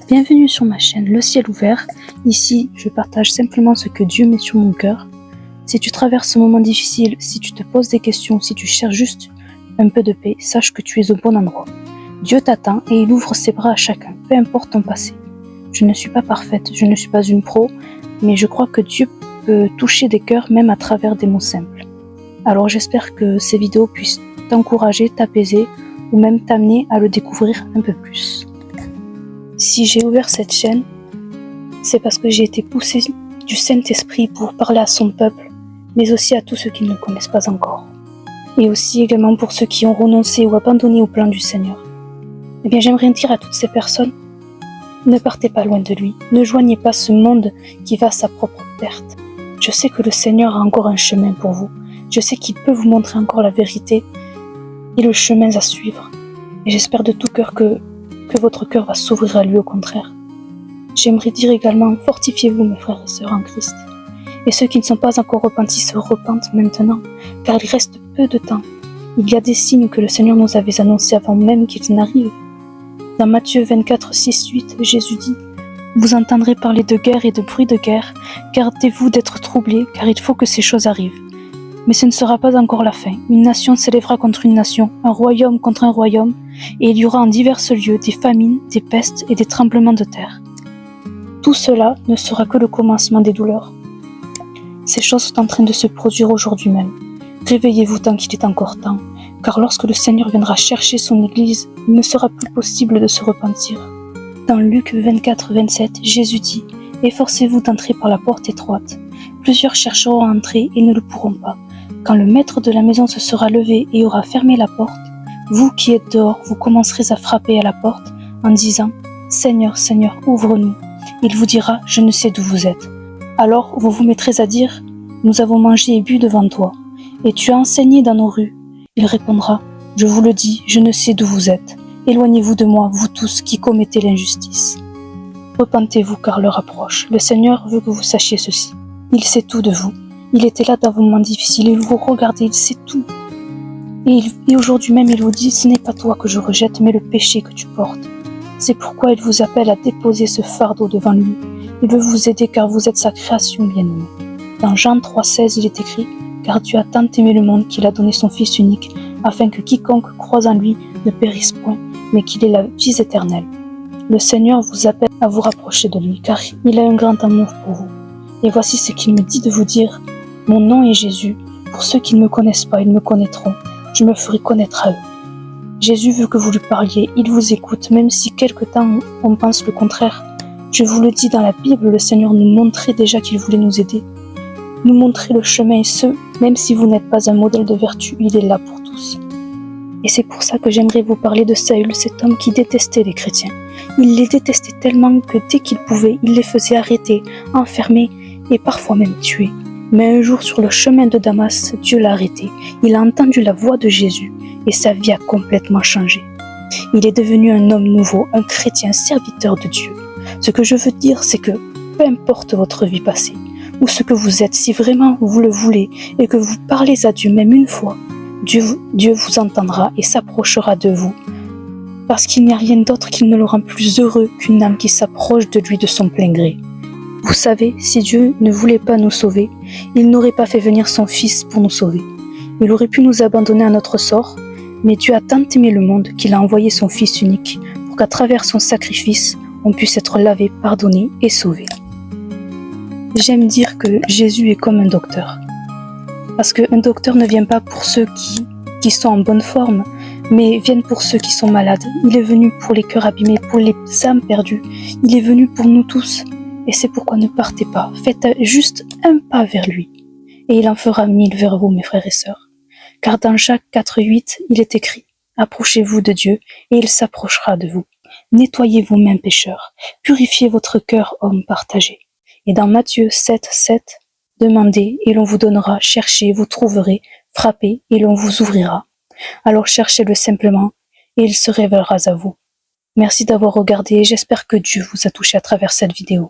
Bienvenue sur ma chaîne Le Ciel Ouvert. Ici, je partage simplement ce que Dieu met sur mon cœur. Si tu traverses ce moment difficile, si tu te poses des questions, si tu cherches juste un peu de paix, sache que tu es au bon endroit. Dieu t'attend et il ouvre ses bras à chacun, peu importe ton passé. Je ne suis pas parfaite, je ne suis pas une pro, mais je crois que Dieu peut toucher des cœurs même à travers des mots simples. Alors j'espère que ces vidéos puissent t'encourager, t'apaiser ou même t'amener à le découvrir un peu plus. Si j'ai ouvert cette chaîne, c'est parce que j'ai été poussée du Saint-Esprit pour parler à son peuple, mais aussi à tous ceux qui ne le connaissent pas encore. Et aussi également pour ceux qui ont renoncé ou abandonné au plan du Seigneur. Eh bien, j'aimerais dire à toutes ces personnes, ne partez pas loin de lui, ne joignez pas ce monde qui va à sa propre perte. Je sais que le Seigneur a encore un chemin pour vous. Je sais qu'il peut vous montrer encore la vérité et le chemin à suivre. Et j'espère de tout cœur que votre cœur va s'ouvrir à lui au contraire. J'aimerais dire également, fortifiez-vous mes frères et sœurs en Christ. Et ceux qui ne sont pas encore repentis se repentent maintenant, car il reste peu de temps. Il y a des signes que le Seigneur nous avait annoncés avant même qu'ils n'arrivent. Dans Matthieu 24, 6, 8, Jésus dit « Vous entendrez parler de guerre et de bruit de guerre, gardez-vous d'être troublés, car il faut que ces choses arrivent. Mais ce ne sera pas encore la fin. Une nation s'élèvera contre une nation, un royaume contre un royaume, et il y aura en divers lieux des famines, des pestes et des tremblements de terre. Tout cela ne sera que le commencement des douleurs. Ces choses sont en train de se produire aujourd'hui même. Réveillez-vous tant qu'il est encore temps, car lorsque le Seigneur viendra chercher son Église, il ne sera plus possible de se repentir. Dans Luc 24, 27, Jésus dit « Efforcez-vous d'entrer par la porte étroite. Plusieurs chercheront à entrer et ne le pourront pas. Quand le maître de la maison se sera levé et aura fermé la porte, vous qui êtes dehors, vous commencerez à frapper à la porte en disant « Seigneur, Seigneur, ouvre-nous ». Il vous dira « Je ne sais d'où vous êtes ». Alors vous vous mettrez à dire « Nous avons mangé et bu devant toi, et tu as enseigné dans nos rues ». Il répondra « Je vous le dis, je ne sais d'où vous êtes. Éloignez-vous de moi, vous tous qui commettez l'injustice. » Repentez-vous car l'heure approche. Le Seigneur veut que vous sachiez ceci. Il sait tout de vous. Il était là dans vos moments difficiles, il vous regarde, il sait tout. Et aujourd'hui même, il vous dit, ce n'est pas toi que je rejette, mais le péché que tu portes. C'est pourquoi il vous appelle à déposer ce fardeau devant lui. Il veut vous aider car vous êtes sa création bien-aimée. Dans Jean 3,16, il est écrit, car Dieu a tant aimé le monde qu'il a donné son Fils unique, afin que quiconque croise en lui ne périsse point, mais qu'il ait la vie éternelle. Le Seigneur vous appelle à vous rapprocher de lui, car il a un grand amour pour vous. Et voici ce qu'il me dit de vous dire. Mon nom est Jésus. Pour ceux qui ne me connaissent pas, ils me connaîtront. Je me ferai connaître à eux. Jésus veut que vous lui parliez. Il vous écoute, même si quelque temps on pense le contraire. Je vous le dis dans la Bible, le Seigneur nous montrait déjà qu'il voulait nous aider. Nous montrer le chemin et ce, même si vous n'êtes pas un modèle de vertu, il est là pour tous. Et c'est pour ça que j'aimerais vous parler de Saül, cet homme qui détestait les chrétiens. Il les détestait tellement que dès qu'il pouvait, il les faisait arrêter, enfermer et parfois même tuer. Mais un jour, sur le chemin de Damas, Dieu l'a arrêté. Il a entendu la voix de Jésus et sa vie a complètement changé. Il est devenu un homme nouveau, un chrétien, serviteur de Dieu. Ce que je veux dire, c'est que peu importe votre vie passée ou ce que vous êtes, si vraiment vous le voulez et que vous parlez à Dieu même une fois, Dieu vous entendra et s'approchera de vous. Parce qu'il n'y a rien d'autre qui ne le rend plus heureux qu'une âme qui s'approche de lui de son plein gré. Vous savez, si Dieu ne voulait pas nous sauver, il n'aurait pas fait venir son Fils pour nous sauver. Il aurait pu nous abandonner à notre sort, mais Dieu a tant aimé le monde qu'il a envoyé son Fils unique pour qu'à travers son sacrifice, on puisse être lavé, pardonné et sauvé. J'aime dire que Jésus est comme un docteur. Parce qu'un docteur ne vient pas pour ceux qui sont en bonne forme, mais viennent pour ceux qui sont malades. Il est venu pour les cœurs abîmés, pour les âmes perdues. Il est venu pour nous tous. Et c'est pourquoi ne partez pas, faites juste un pas vers lui, et il en fera 1000 vers vous, mes frères et sœurs. Car dans Jacques 4,8, il est écrit « Approchez-vous de Dieu, et il s'approchera de vous. Nettoyez vos mains pécheurs, purifiez votre cœur, homme partagé. » Et dans Matthieu 7,7, « Demandez, et l'on vous donnera, cherchez, vous trouverez, frappez, et l'on vous ouvrira. Alors cherchez-le simplement, et il se révélera à vous. » Merci d'avoir regardé et j'espère que Dieu vous a touché à travers cette vidéo.